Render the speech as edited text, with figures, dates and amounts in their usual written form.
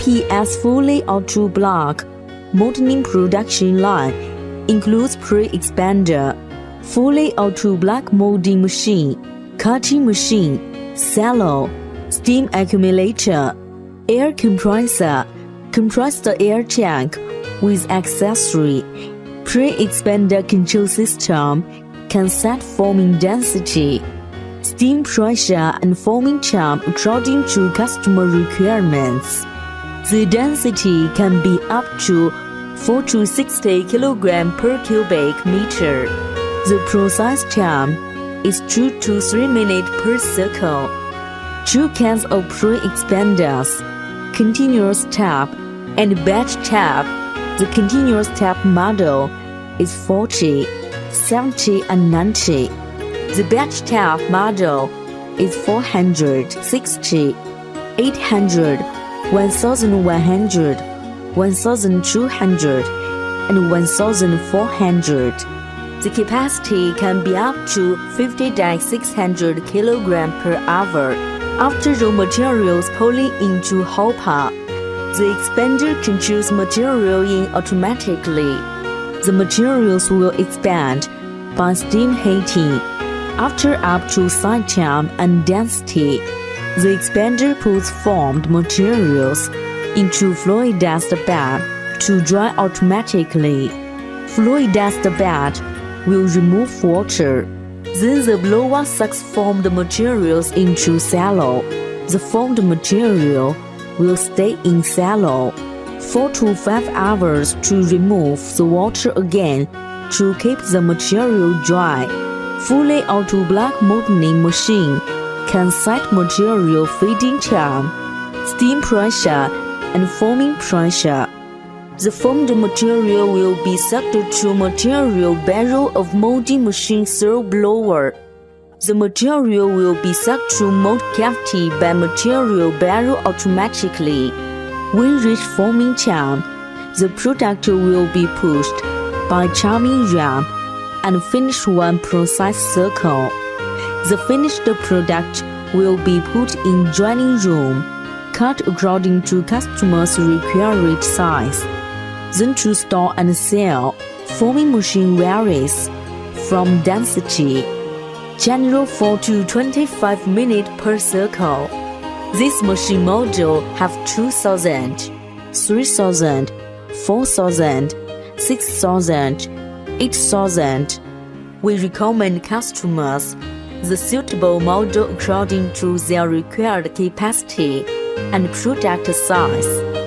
EPS fully auto block molding production line includes pre-expander, fully auto block molding machine, cutting machine, cello, steam accumulator, air compressor, compressed air tank with accessory, pre-expander control system, can set forming density, steam pressure and forming temp according to customer requirements. The density can be up to 4 to 60 kg per cubic meter. The process time is 2 to 3 minutes per circle. 2 kinds of pre-expanders, continuous tap and batch tap. The continuous tap model is 40, 70 and 90. The batch tap model is 460, 800, 1100, 1200 and 1400. The capacity can be up to 50-600 kg per hour. After raw materials pulling into hopper, the expander controls material in automatically. The materials will expand by steam heating. After up to side temp and density, the expander puts formed materials into fluidized bed to dry automatically. Fluidized bed will remove water. Then the blower sucks formed materials into cello. The formed material will stay in cello 4 to 5 hours to remove the water again to keep the material dry. Fully auto block molding machine can set material feeding time, steam pressure, and forming pressure. The formed material will be sucked to material barrel of molding machine through blower. The material will be sucked to mold cavity by material barrel automatically. When reach forming time, the product will be pushed by charming ramp and finish one process circle. The finished product will be put in drying room, cut according to customer's required size. Then to store and sell, forming machine varies from density. General 4 to 25 minutes per circle. This machine model have 2,000, 3,000, 4,000, 6,000, 8,000. We recommend customers the suitable model according to their required capacity and product size.